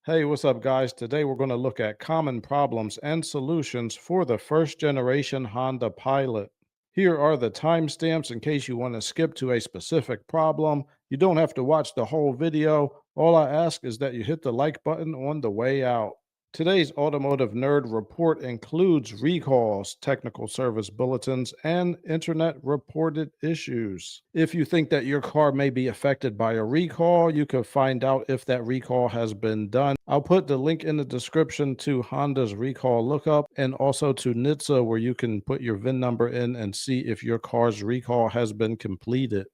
Hey, what's up, guys? Today we're going to look at common problems and solutions for the first generation Honda Pilot. Here are the timestamps in case you want to skip to a specific problem. You don't have to watch the whole video. All I ask is that you hit the like button on the way out. Today's Automotive Nerd Report includes recalls, technical service bulletins, and internet reported issues. If you think that your car may be affected by a recall, you can find out if that recall has been done. I'll put the link in the description to Honda's recall lookup and also to NHTSA, where you can put your VIN number in and see if your car's recall has been completed.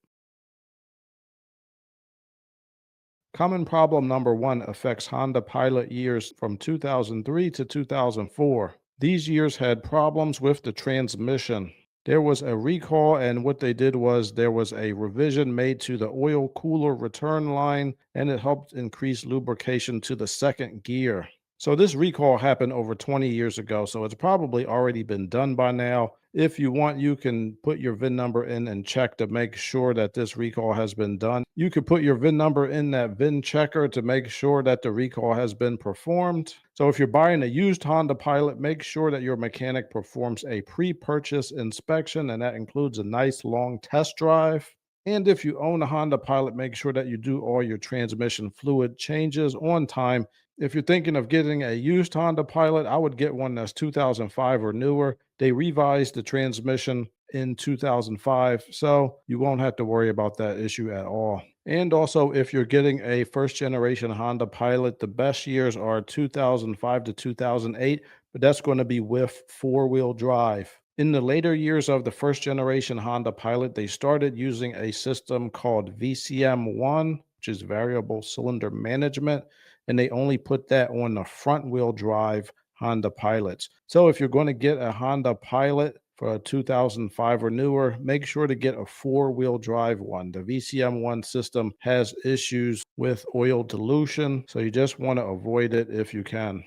Common problem number one affects Honda Pilot years from 2003 to 2004. These years had problems with the transmission. There was a recall, and what they did was there was a revision made to the oil cooler return line, and it helped increase lubrication to the second gear. So this recall happened over 20 years ago, so it's probably already been done by now. If you want, you can put your VIN number in and check to make sure that this recall has been done. You could put your VIN number in that VIN checker to make sure that the recall has been performed. So if you're buying a used Honda Pilot, make sure that your mechanic performs a pre-purchase inspection, and that includes a nice long test drive. And if you own a Honda Pilot, make sure that you do all your transmission fluid changes on time. If you're thinking of getting a used Honda Pilot, I would get one that's 2005 or newer. They revised the transmission in 2005, so you won't have to worry about that issue at all. And also, if you're getting a first generation Honda Pilot, the best years are 2005 to 2008, but that's going to be with four-wheel drive. In the later years of the first generation Honda Pilot, they started using a system called VCM1, which is variable cylinder management, and they only put that on the front wheel drive Honda Pilots. So if you're going to get a Honda Pilot for a 2005 or newer, make sure to get a four-wheel drive one. The VCM1 system has issues with oil dilution, so you just want to avoid it if you can.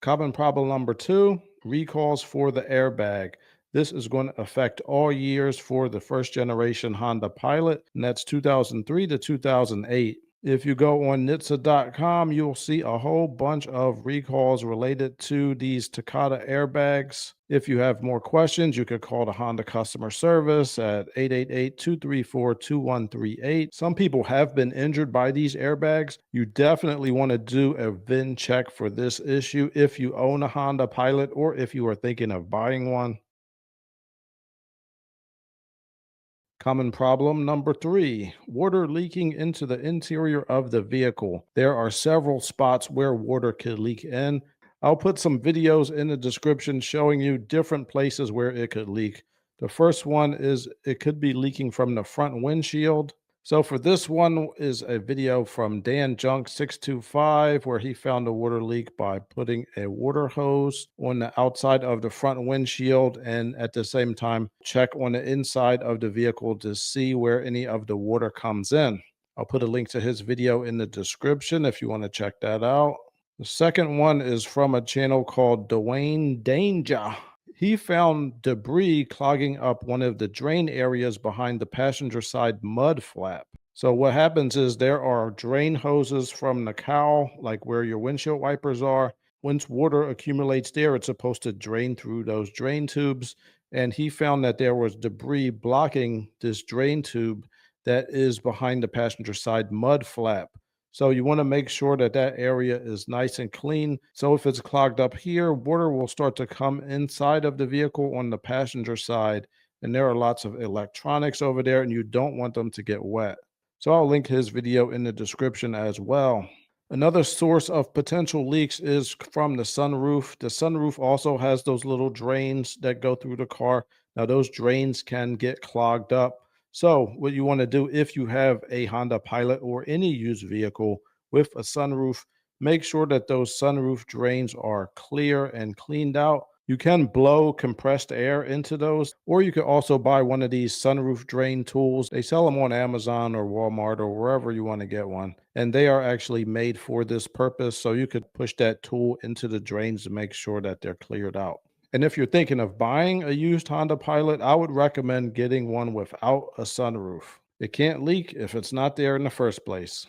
Common problem number two, recalls for the airbag. This is going to affect all years for the first generation Honda Pilot, and that's 2003 to 2008. If you go on NHTSA.com, you'll see a whole bunch of recalls related to these Takata airbags. If you have more questions, you could call the Honda customer service at 888-234-2138. Some people have been injured by these airbags. You definitely want to do a VIN check for this issue if you own a Honda Pilot or if you are thinking of buying one. Common problem number three, water leaking into the interior of the vehicle. There are several spots where water could leak in. I'll put some videos in the description showing you different places where it could leak. The first one is it could be leaking from the front windshield. So for this one is a video from Dan Junk 625 where he found a water leak by putting a water hose on the outside of the front windshield and at the same time check on the inside of the vehicle to see where any of the water comes in. I'll put a link to his video in the description if you want to check that out. The second one is from a channel called Dewaye Danejah. He found debris clogging up one of the drain areas behind the passenger side mud flap. So what happens is there are drain hoses from the cowl, like where your windshield wipers are. Once water accumulates there, it's supposed to drain through those drain tubes. And he found that there was debris blocking this drain tube that is behind the passenger side mud flap. So you want to make sure that that area is nice and clean. So if it's clogged up here, water will start to come inside of the vehicle on the passenger side. And there are lots of electronics over there and you don't want them to get wet. So I'll link his video in the description as well. Another source of potential leaks is from the sunroof. The sunroof also has those little drains that go through the car. Now those drains can get clogged up. So what you want to do if you have a Honda Pilot or any used vehicle with a sunroof, make sure that those sunroof drains are clear and cleaned out. You can blow compressed air into those, or you could also buy one of these sunroof drain tools. They sell them on Amazon or Walmart or wherever you want to get one. And they are actually made for this purpose. So you could push that tool into the drains to make sure that they're cleared out. And if you're thinking of buying a used Honda Pilot, I would recommend getting one without a sunroof. It can't leak if it's not there in the first place.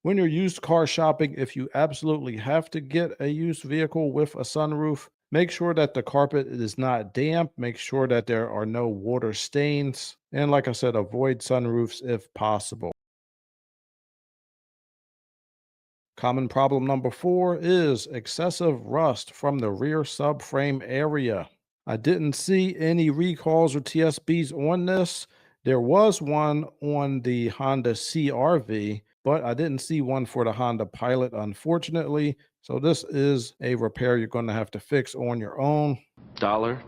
When you're used car shopping, if you absolutely have to get a used vehicle with a sunroof, make sure that the carpet is not damp. Make sure that there are no water stains. And like I said, avoid sunroofs if possible. Common problem number 4 is excessive rust from the rear subframe area. I didn't see any recalls or TSBs on this. There was one on the Honda CRV, but I didn't see one for the Honda Pilot, unfortunately. So this is a repair you're going to have to fix on your own. Dollar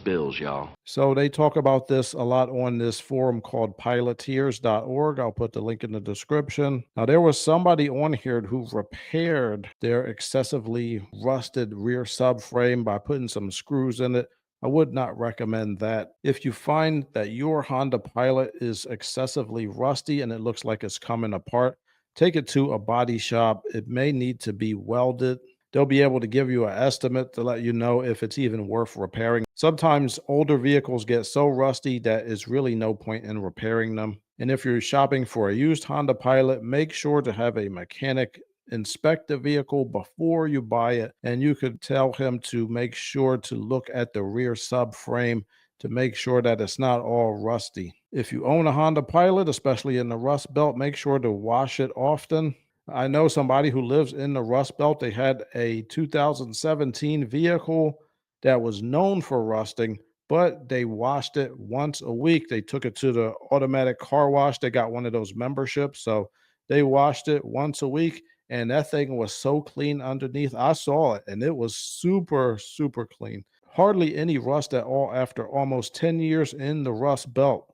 bills, y'all. So they talk about this a lot on this forum called piloteers.org. I'll put the link in the description. Now, there was somebody on here who repaired their excessively rusted rear subframe by putting some screws in it. I would not recommend that. If you find that your Honda Pilot is excessively rusty and it looks like it's coming apart, take it to a body shop. It may need to be welded. They'll be able to give you an estimate to let you know if it's even worth repairing. Sometimes older vehicles get so rusty that it's really no point in repairing them. And if you're shopping for a used Honda Pilot, make sure to have a mechanic inspect the vehicle before you buy it. And you could tell him to make sure to look at the rear subframe to make sure that it's not all rusty. If you own a Honda Pilot, especially in the rust belt, make sure to wash it often. I know somebody who lives in the Rust Belt. They had a 2017 vehicle that was known for rusting, but they washed it once a week. They took it to the automatic car wash. They got one of those memberships. So they washed it once a week, and that thing was so clean underneath. I saw it, and it was super, super clean. Hardly any rust at all after almost 10 years in the Rust Belt.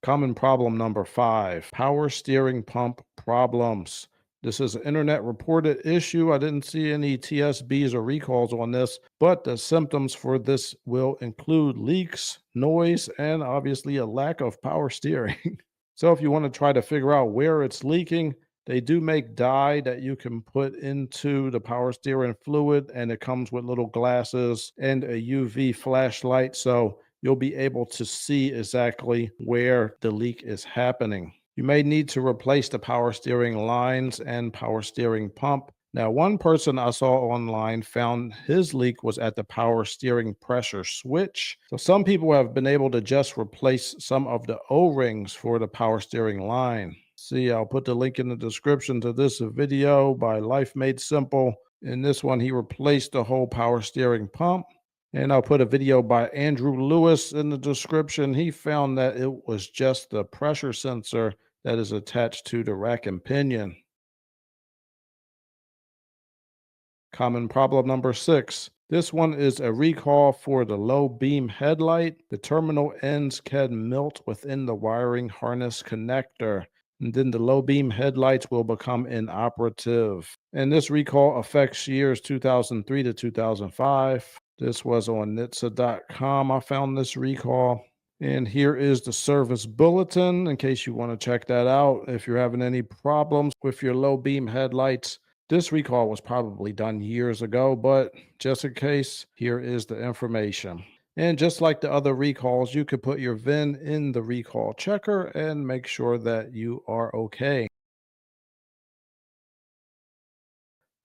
Common problem number 5, power steering pump problems. This is an internet reported issue. I didn't see any TSBs or recalls on this, but the symptoms for this will include leaks, noise, and obviously a lack of power steering. So if you want to try to figure out where it's leaking, they do make dye that you can put into the power steering fluid, and it comes with little glasses and a UV flashlight. So you'll be able to see exactly where the leak is happening. You may need to replace the power steering lines and power steering pump. Now, one person I saw online found his leak was at the power steering pressure switch. So some people have been able to just replace some of the O-rings for the power steering line. See, I'll put the link in the description to this video by Life Made Simple. In this one, he replaced the whole power steering pump. And I'll put a video by Andrew Lewis in the description. He found that it was just the pressure sensor that is attached to the rack and pinion. Common problem number 6. This one is a recall for the low beam headlight. The terminal ends can melt within the wiring harness connector, and then the low beam headlights will become inoperative. And this recall affects years 2003 to 2005. This was on NHSTA.com. I found this recall. And here is the service bulletin in case you want to check that out. If you're having any problems with your low beam headlights, this recall was probably done years ago, but just in case, here is the information. And just like the other recalls, you could put your VIN in the recall checker and make sure that you are okay.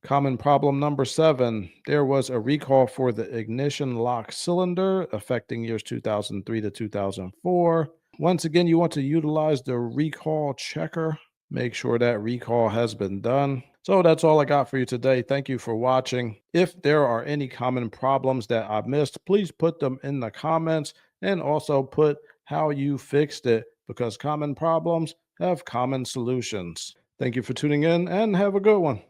Common problem number 7. There was a recall for the ignition lock cylinder affecting years 2003 to 2004. Once again, you want to utilize the recall checker. Make sure that recall has been done. So that's all I got for you today. Thank you for watching. If there are any common problems that I've missed, please put them in the comments and also put how you fixed it, because common problems have common solutions. Thank you for tuning in and have a good one.